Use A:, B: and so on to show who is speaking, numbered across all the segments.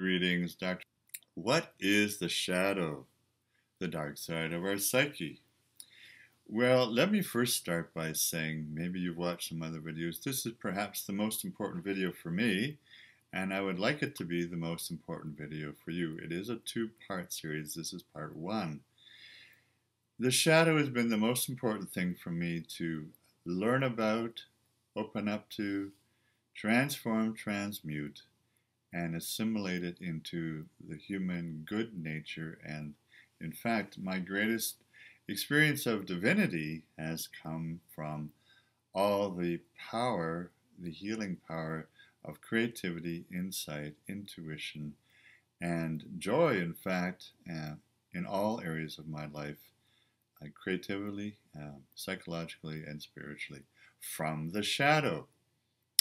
A: Greetings, Doctor. What is the shadow, the dark side of our psyche? Well, let me first start by saying, maybe you've watched some other videos. This is perhaps the most important video for me, and I would like it to be the most important video for you. It is a two-part series. This is part one. The shadow has been the most important thing for me to learn about, open up to, transform, transmute, and assimilate it into the human good nature. And in fact, my greatest experience of divinity has come from all the power, the healing power of creativity, insight, intuition, and joy, in fact, in all areas of my life, creatively, psychologically, and spiritually, from the shadow.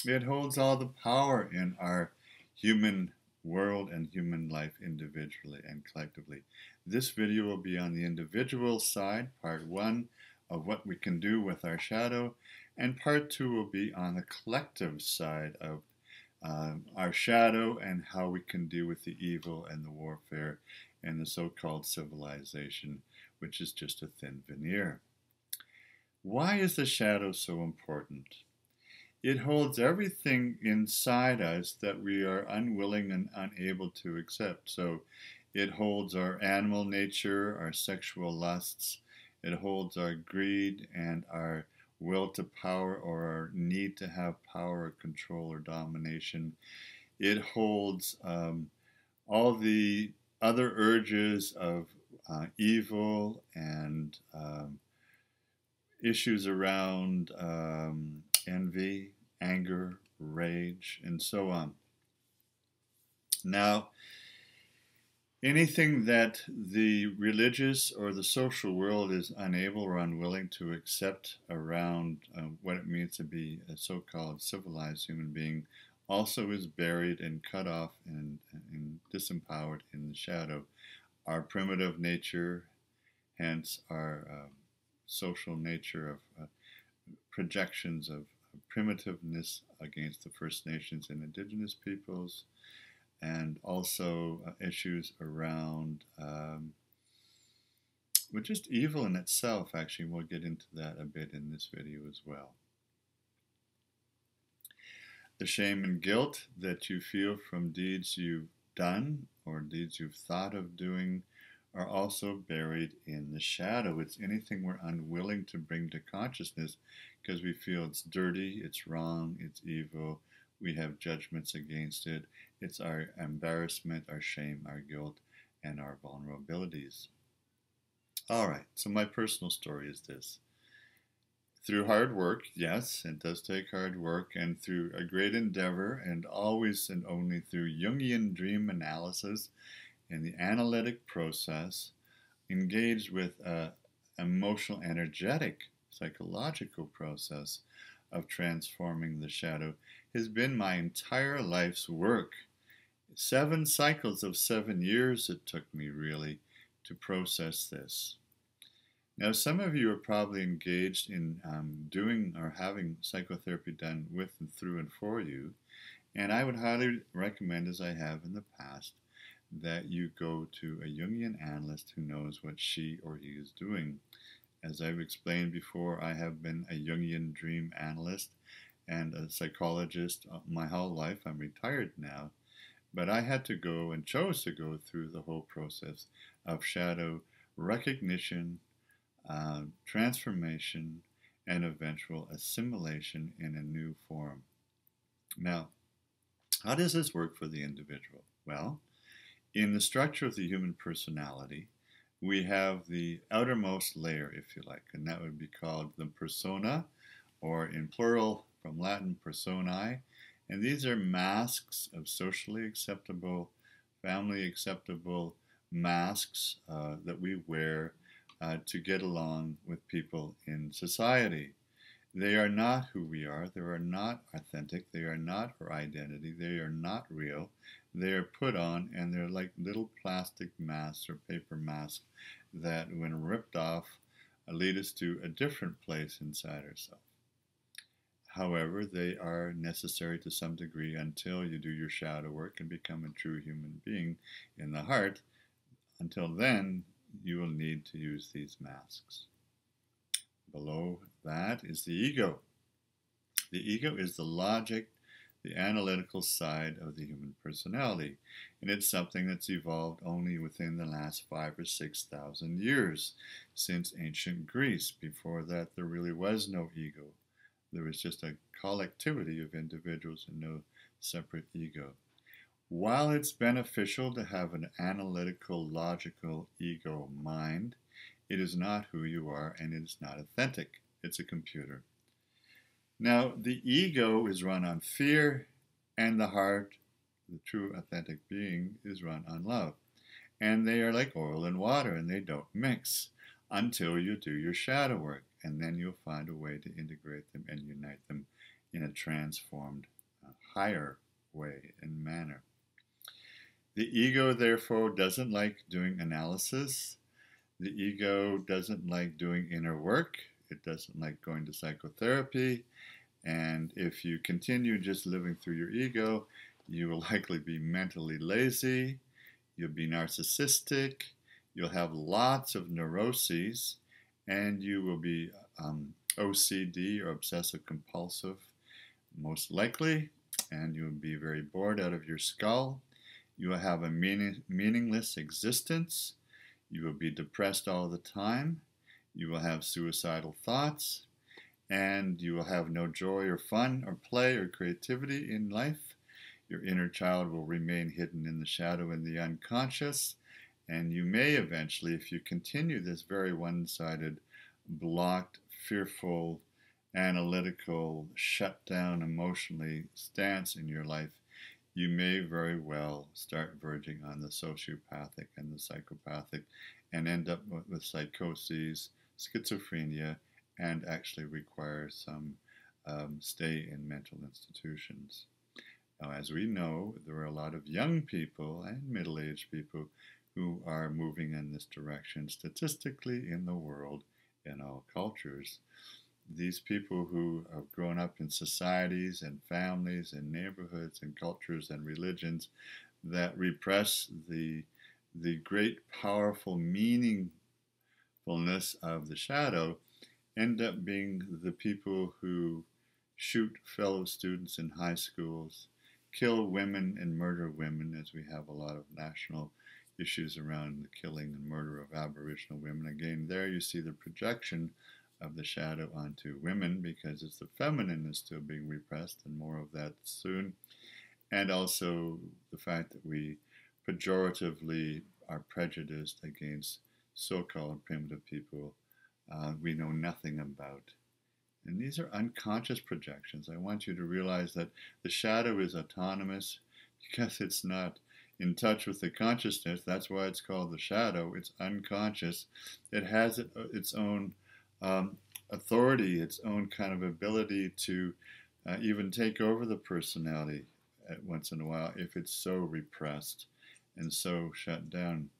A: It holds all the power in our human world and human life individually and collectively. This video will be on the individual side, part one of what we can do with our shadow, and part two will be on the collective side of our shadow and how we can deal with the evil and the warfare and the so-called civilization, which is just a thin veneer. Why is the shadow so important? It holds everything inside us that we are unwilling and unable to accept. So it holds our animal nature, our sexual lusts. It holds our greed and our will to power, or our need to have power or control or domination. It holds all the other urges of evil and issues around envy, anger, rage, and so on. Now, anything that the religious or the social world is unable or unwilling to accept around what it means to be a so-called civilized human being also is buried and cut off and disempowered in the shadow. Our primitive nature, hence our social nature of projections of primitiveness against the First Nations and Indigenous peoples, and also issues around just evil in itself. Actually, we'll get into that a bit in this video as well. The shame and guilt that you feel from deeds you've done or deeds you've thought of doing are also buried in the shadow. It's anything we're unwilling to bring to consciousness because we feel it's dirty, it's wrong, it's evil, we have judgments against it. It's our embarrassment, our shame, our guilt, and our vulnerabilities. All right, so my personal story is this. Through hard work, yes, it does take hard work, and through a great endeavor, and always and only through Jungian dream analysis and the analytic process, engaged with an emotional, energetic, psychological process of transforming the shadow, has been my entire life's work. 7 cycles of 7 years it took me really to process this. Now, some of you are probably engaged in doing or having psychotherapy done with and through and for you, and I would highly recommend, as I have in the past, that you go to a Jungian analyst who knows what she or he is doing. As I've explained before, I have been a Jungian dream analyst and a psychologist my whole life. I'm retired now, but I had to go and chose to go through the whole process of shadow recognition, transformation, and eventual assimilation in a new form. Now, how does this work for the individual? Well, in the structure of the human personality, we have the outermost layer, if you like, and that would be called the persona, or in plural from Latin, personae. And these are masks of socially acceptable, family acceptable masks that we wear to get along with people in society. They are not who we are. They are not authentic. They are not our identity. They are not real. They are put on, and they're like little plastic masks or paper masks that, when ripped off, lead us to a different place inside ourselves. However, they are necessary to some degree until you do your shadow work and become a true human being in the heart. Until then, you will need to use these masks. Below that is the ego. The ego is the logic, the analytical side of the human personality, and it's something that's evolved only within the last 5,000 or 6,000 years since ancient Greece. Before that, there really was no ego. There was just a collectivity of individuals and no separate ego. While it's beneficial to have an analytical, logical ego mind, it is not who you are and it is not authentic. It's a computer. Now, the ego is run on fear, and the heart, the true authentic being, is run on love. And they are like oil and water, and they don't mix until you do your shadow work. And then you'll find a way to integrate them and unite them in a transformed, higher way and manner. The ego, therefore, doesn't like doing analysis. The ego doesn't like doing inner work. It doesn't like going to psychotherapy. And if you continue just living through your ego, you will likely be mentally lazy. You'll be narcissistic. You'll have lots of neuroses. And you will be OCD or obsessive compulsive, most likely. And you'll be very bored out of your skull. You will have a meaningless existence. You will be depressed all the time. You will have suicidal thoughts. And you will have no joy or fun or play or creativity in life. Your inner child will remain hidden in the shadow in the unconscious. And you may eventually, if you continue this very one-sided, blocked, fearful, analytical, shut down emotionally stance in your life, you may very well start verging on the sociopathic and the psychopathic and end up with psychoses, schizophrenia, and actually require some stay in mental institutions. Now, as we know, there are a lot of young people and middle-aged people who are moving in this direction statistically in the world, in all cultures. These people who have grown up in societies and families and neighborhoods and cultures and religions that repress the great, powerful meaningfulness of the shadow end up being the people who shoot fellow students in high schools, kill women and murder women, as we have a lot of national issues around the killing and murder of Aboriginal women. Again, there you see the projection of the shadow onto women because it's the feminine is still being repressed, and more of that soon. And also the fact that we pejoratively are prejudiced against so-called primitive people we know nothing about. And these are unconscious projections. I want you to realize that the shadow is autonomous because it's not in touch with the consciousness. That's why it's called the shadow. It's unconscious. It has its own authority, its own kind of ability to even take over the personality once in a while if it's so repressed and so shut down.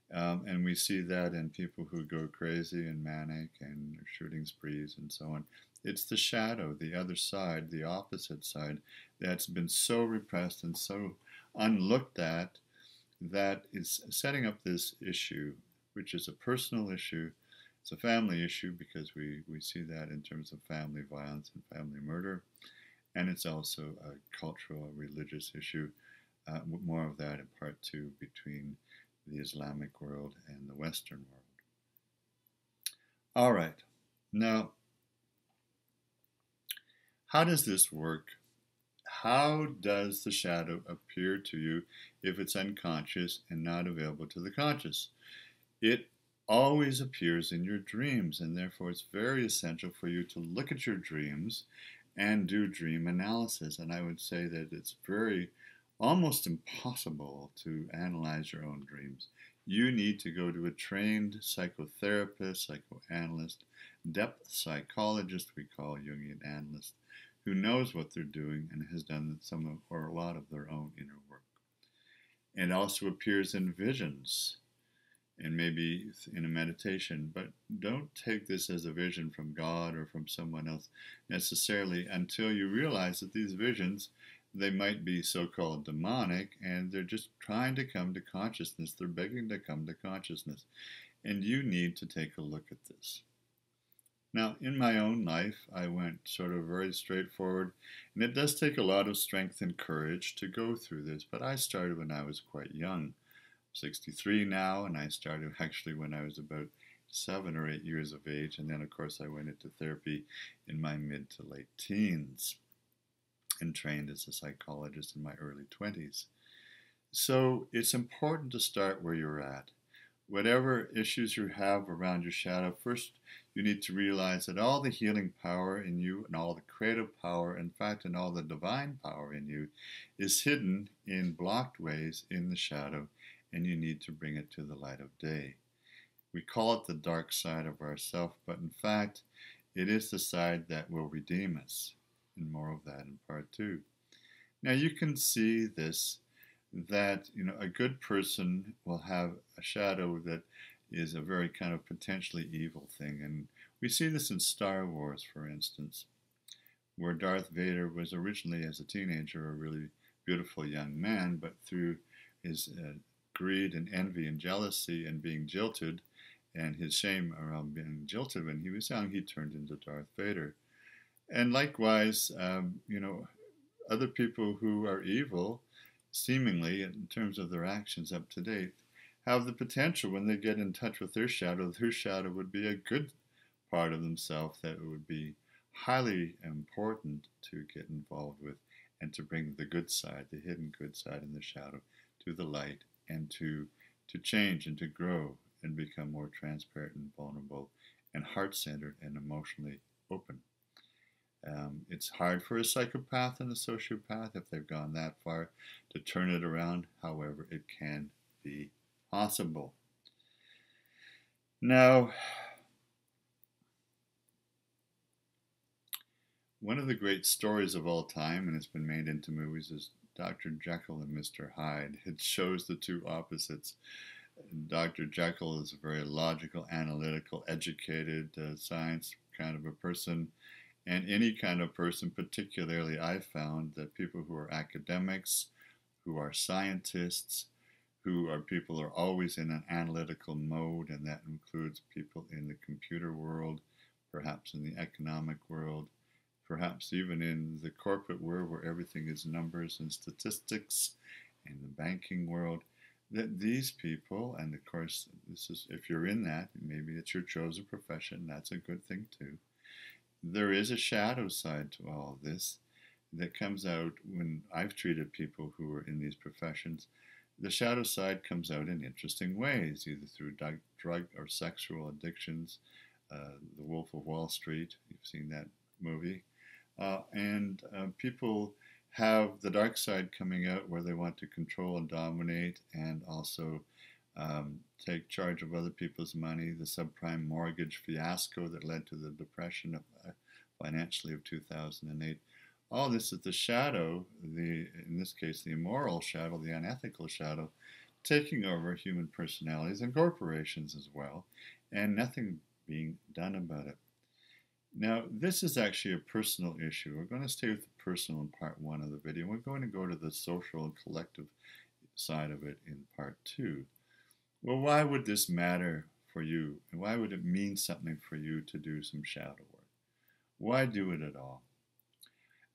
A: And we see that in people who go crazy and manic and shooting sprees and so on. It's the shadow, the other side, the opposite side, that's been so repressed and so unlooked at that is setting up this issue, which is a personal issue. It's a family issue because we see that in terms of family violence and family murder. And it's also a cultural, religious issue. More of that in part two between the Islamic world and the Western world. All right. Now, how does this work? How does the shadow appear to you if it's unconscious and not available to the conscious? It always appears in your dreams, and therefore it's very essential for you to look at your dreams and do dream analysis. And I would say that it's almost impossible to analyze your own dreams. You need to go to a trained psychotherapist, psychoanalyst, depth psychologist, we call Jungian analyst, who knows what they're doing and has done some or a lot of their own inner work. It also appears in visions. and maybe in a meditation, but don't take this as a vision from God or from someone else necessarily until you realize that these visions, they might be so-called demonic, and they're just trying to come to consciousness. They're begging to come to consciousness, and you need to take a look at this. Now, in my own life, I went sort of very straightforward, and it does take a lot of strength and courage to go through this, but I started when I was quite young. 63 now, and I started actually when I was about 7 or 8 years of age, and then of course I went into therapy in my mid to late teens and trained as a psychologist in my early 20s. So it's important to start where you're at. Whatever issues you have around your shadow, first you need to realize that all the healing power in you and all the creative power, in fact, and all the divine power in you is hidden in blocked ways in the shadow, and you need to bring it to the light of day. We call it the dark side of ourself, but in fact, it is the side that will redeem us. And more of that in part 2. Now you can see this, that a good person will have a shadow that is a very kind of potentially evil thing. And we see this in Star Wars, for instance, where Darth Vader was originally, as a teenager, a really beautiful young man, but through his greed and envy and jealousy and being jilted, and his shame around being jilted when he was young, he turned into Darth Vader. And likewise, other people who are evil, seemingly in terms of their actions up to date, have the potential, when they get in touch with their shadow would be a good part of themselves that would be highly important to get involved with, and to bring the good side, the hidden good side in the shadow, to the light, and to change and to grow and become more transparent and vulnerable and heart-centered and emotionally open. It's hard for a psychopath and a sociopath, if they've gone that far, to turn it around. However, it can be possible. Now, one of the great stories of all time, and it's been made into movies, is Dr. Jekyll and Mr. Hyde. It shows the two opposites. Dr. Jekyll is a very logical, analytical, educated, science kind of a person. And any kind of person, particularly I found that people who are academics, who are scientists, who are people who are always in an analytical mode, and that includes people in the computer world, perhaps in the economic world, perhaps even in the corporate world where everything is numbers and statistics, in the banking world, that these people, and of course, this is, if you're in that, maybe it's your chosen profession, that's a good thing too. There is a shadow side to all of this that comes out when I've treated people who are in these professions. The shadow side comes out in interesting ways, either through drug or sexual addictions. The Wolf of Wall Street, you've seen that movie. And people have the dark side coming out where they want to control and dominate, and also take charge of other people's money. The subprime mortgage fiasco that led to the depression of, financially of 2008. All this is the shadow, in this case the immoral shadow, the unethical shadow, taking over human personalities and corporations as well, and nothing being done about it. Now, this is actually a personal issue. We're going to stay with the personal in part 1 of the video. We're going to go to the social and collective side of it in part 2. Well, why would this matter for you? And why would it mean something for you to do some shadow work? Why do it at all?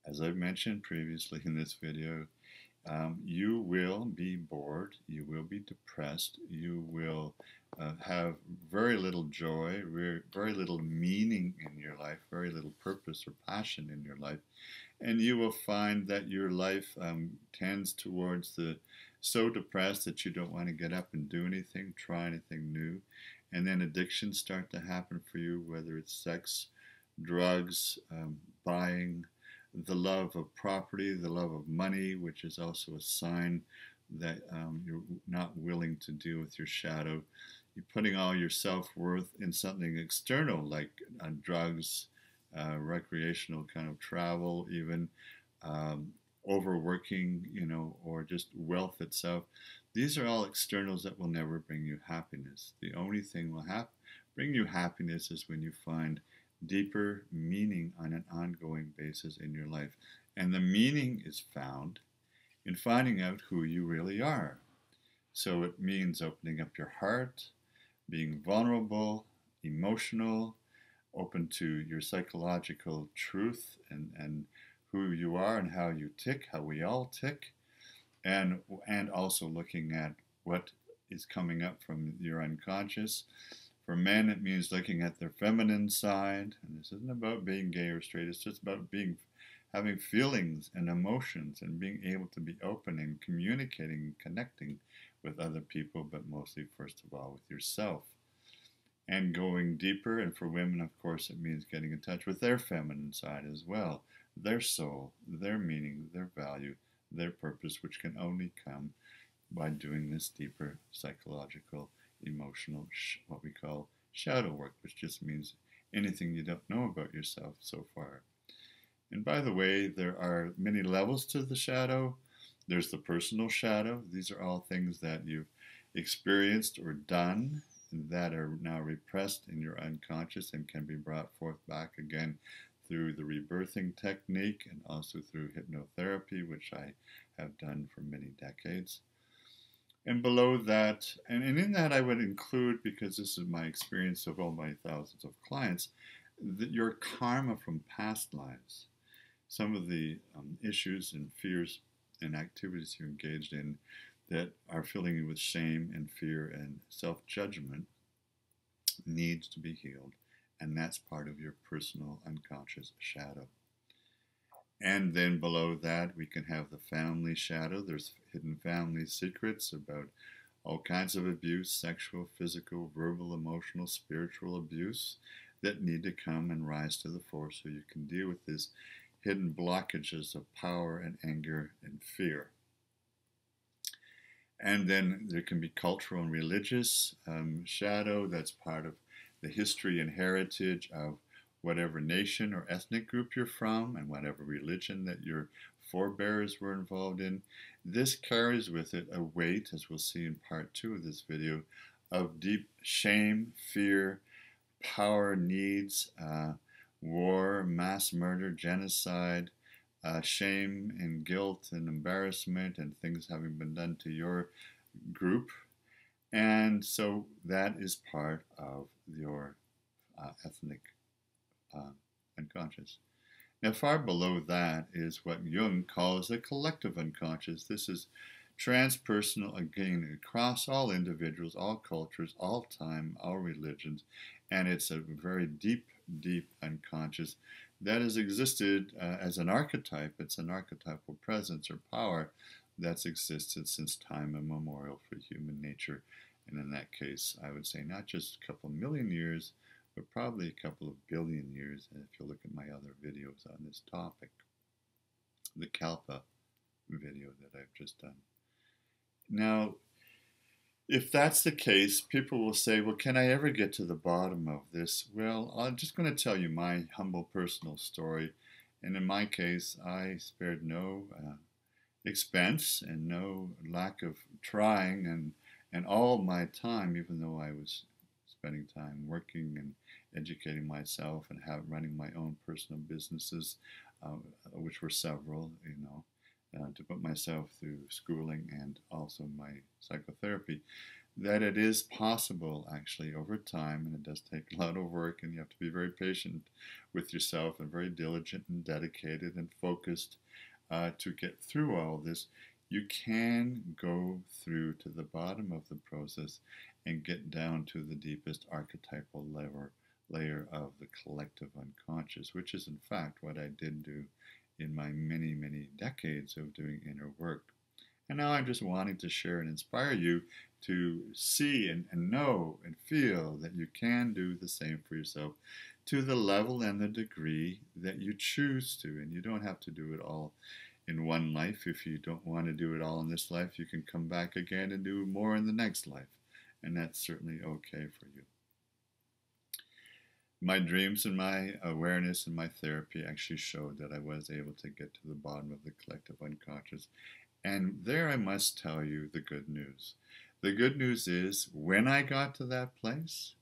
A: As I've mentioned previously in this video, you will be bored, you will be depressed, you will have very little joy, very little meaning in your life, very little purpose or passion in your life, and you will find that your life tends towards the so depressed that you don't want to get up and do anything, try anything new, and then addictions start to happen for you, whether it's sex, drugs, buying, the love of property, the love of money, which is also a sign that you're not willing to deal with your shadow. You're putting all your self-worth in something external, like drugs, recreational kind of travel, even overworking, or just wealth itself. These are all externals that will never bring you happiness. The only thing will bring you happiness is when you find deeper meaning on an ongoing basis in your life. And the meaning is found in finding out who you really are. So it means opening up your heart, being vulnerable, emotional, open to your psychological truth and who you are and how you tick, how we all tick, and also looking at what is coming up from your unconscious. For men, it means looking at their feminine side, and this isn't about being gay or straight. It's just about having feelings and emotions and being able to be open and communicating and connecting with other people, but mostly, first of all, with yourself. And going deeper, and for women, of course, it means getting in touch with their feminine side as well, their soul, their meaning, their value, their purpose, which can only come by doing this deeper psychological, emotional, what we call shadow work, which just means anything you don't know about yourself so far. And by the way, there are many levels to the shadow. There's the personal shadow. These are all things that you've experienced or done that are now repressed in your unconscious and can be brought forth back again through the rebirthing technique and also through hypnotherapy, which I have done for many decades. And below that, and in that I would include, because this is my experience of all my thousands of clients, your karma from past lives. Some of the issues and fears and activities you engaged in that are filling you with shame and fear and self-judgment needs to be healed. And that's part of your personal unconscious shadow. And then below that, we can have the family shadow. There's hidden family secrets about all kinds of abuse, sexual, physical, verbal, emotional, spiritual abuse that need to come and rise to the fore so you can deal with these hidden blockages of power and anger and fear. And then there can be cultural and religious shadow that's part of the history and heritage of whatever nation or ethnic group you're from and whatever religion that your forebears were involved in. This carries with it a weight, as we'll see in part 2 of this video, of deep shame, fear, power needs, war, mass murder, genocide, shame and guilt and embarrassment and things having been done to your group. And so that is part of your ethnic unconscious. Now, far below that is what Jung calls the collective unconscious. This is transpersonal, again, across all individuals, all cultures, all time, all religions, and it's a very deep, deep unconscious that has existed as an archetype. It's an archetypal presence or power that's existed since time immemorial for human nature. And in that case, I would say not just a couple million years, but probably a couple of billion years, if you look at my other videos on this topic. The Kalpa video that I've just done. Now, if that's the case, people will say, well, can I ever get to the bottom of this? Well, I'm just going to tell you my humble personal story. And in my case, I spared no expense and no lack of trying and all my time, even though I was spending time working and educating myself and running my own personal businesses, which were several, to put myself through schooling and also my psychotherapy, that it is possible actually over time, and it does take a lot of work, and you have to be very patient with yourself and very diligent and dedicated and focused to get through all this. You can go through to the bottom of the process and get down to the deepest archetypal layer of the collective unconscious, which is in fact what I did do in my many, many decades of doing inner work. And now I'm just wanting to share and inspire you to see and know and feel that you can do the same for yourself to the level and the degree that you choose to. And you don't have to do it all in one life. If you don't want to do it all in this life, you can come back again and do more in the next life. And that's certainly okay for you. My dreams and my awareness and my therapy actually showed that I was able to get to the bottom of the collective unconscious And there I must tell you the good news. The good news is when I got to that place,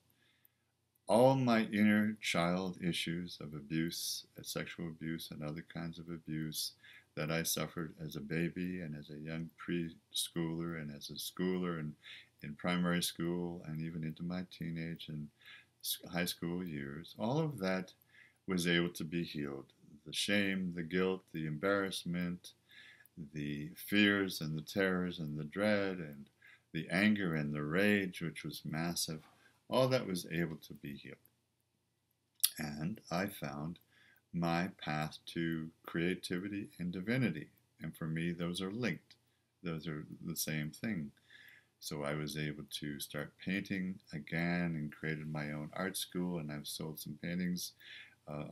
A: all my inner child issues of abuse, sexual abuse, and other kinds of abuse that I suffered as a baby and as a young preschooler and as a schooler and in primary school and even into my teenage and high school years, all of that was able to be healed. The shame, the guilt, the embarrassment, the fears and the terrors and the dread and the anger and the rage, which was massive, all that was able to be healed. And I found my path to creativity and divinity. And for me, those are linked. Those are the same thing. So I was able to start painting again and created my own art school, and I've sold some paintings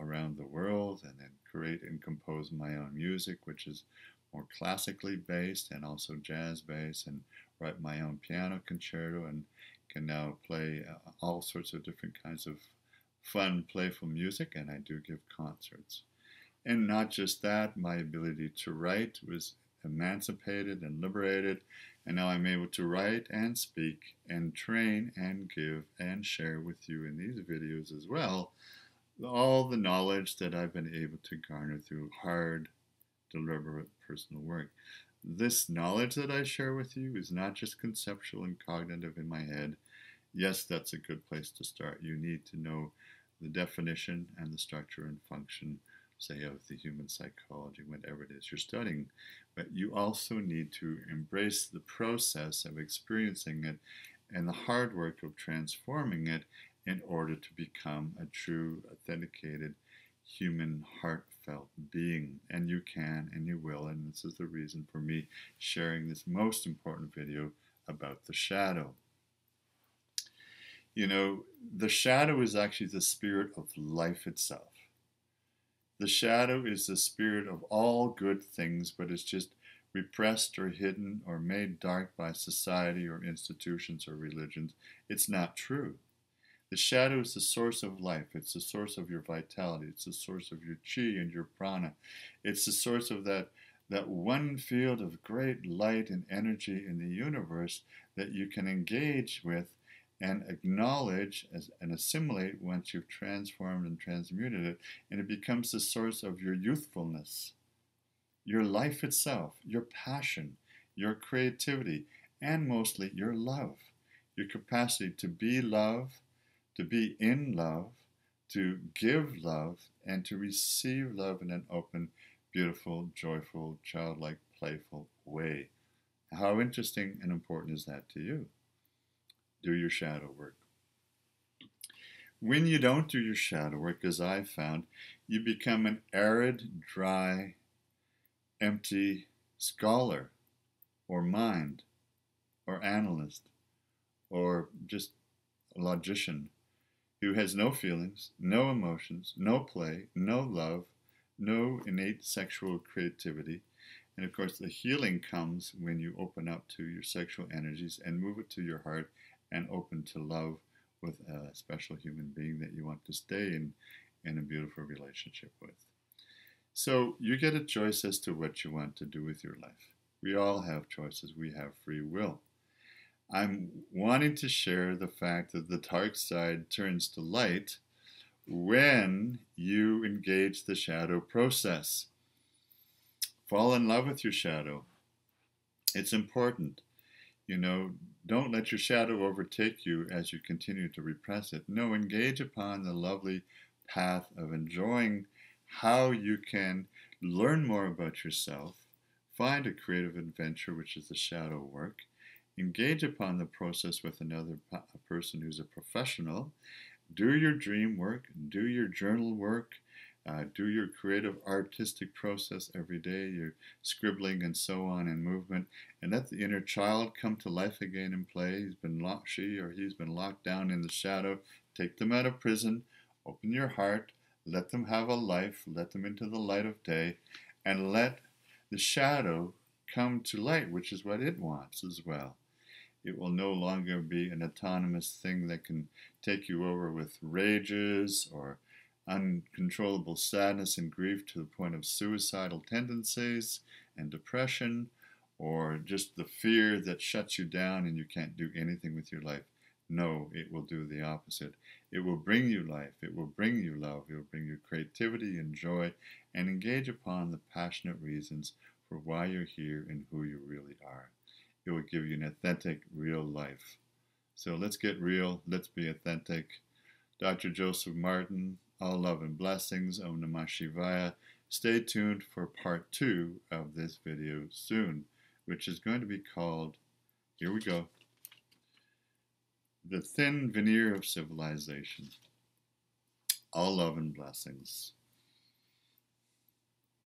A: around the world, and then create and compose my own music, which is more classically based and also jazz based, and write my own piano concerto, and can now play all sorts of different kinds of fun, playful music, and I do give concerts. And not just that, my ability to write was emancipated and liberated, and now I'm able to write and speak and train and give and share with you in these videos as well all the knowledge that I've been able to garner through hard, deliberate personal work. This knowledge that I share with you is not just conceptual and cognitive in my head. Yes, that's a good place to start. You need to know the definition and the structure and function, say, of the human psychology, whatever it is you're studying. But you also need to embrace the process of experiencing it and the hard work of transforming it in order to become a true, authenticated, human, heartfelt being. And you can and you will, and this is the reason for me sharing this most important video about the shadow. You know, the shadow is actually the spirit of life itself. The shadow is the spirit of all good things, but it's just repressed or hidden or made dark by society or institutions or religions. It's not true. The shadow is the source of life. It's the source of your vitality. It's the source of your chi and your prana. It's the source of that one field of great light and energy in the universe that you can engage with and acknowledge and assimilate once you've transformed and transmuted it, and it becomes the source of your youthfulness, your life itself, your passion, your creativity, and mostly your love, your capacity to be love, to be in love, to give love, and to receive love in an open, beautiful, joyful, childlike, playful way. How interesting and important is that to you? Do your shadow work. When you don't do your shadow work, as I found, you become an arid, dry, empty scholar or mind or analyst or just a logician who has no feelings, no emotions, no play, no love, no innate sexual creativity. And of course, the healing comes when you open up to your sexual energies and move it to your heart and open to love with a special human being that you want to stay in a beautiful relationship with. So you get a choice as to what you want to do with your life. We all have choices. We have free will. I'm wanting to share the fact that the dark side turns to light when you engage the shadow process. Fall in love with your shadow. It's important. You know, don't let your shadow overtake you as you continue to repress it. No, engage upon the lovely path of enjoying how you can learn more about yourself, find a creative adventure, which is the shadow work, engage upon the process with another person who's a professional, do your dream work, do your journal work, do your creative artistic process every day, your scribbling and so on and movement, and let the inner child come to life again and play. She or he's been locked down in the shadow. Take them out of prison, open your heart, let them have a life, let them into the light of day, and let the shadow come to light, which is what it wants as well. It will no longer be an autonomous thing that can take you over with rages or uncontrollable sadness and grief to the point of suicidal tendencies and depression, or just the fear that shuts you down and you can't do anything with your life. No, it will do the opposite. It will bring you life. It will bring you love. It will bring you creativity and joy, and engage upon the passionate reasons for why you're here and who you really are. It will give you an authentic, real life. So let's get real. Let's be authentic. Dr. Joseph Martin, all love and blessings. Om Namah Shivaya. Stay tuned for part 2 of this video soon, which is going to be called, here we go, The Thin Veneer of Civilization. All love and blessings.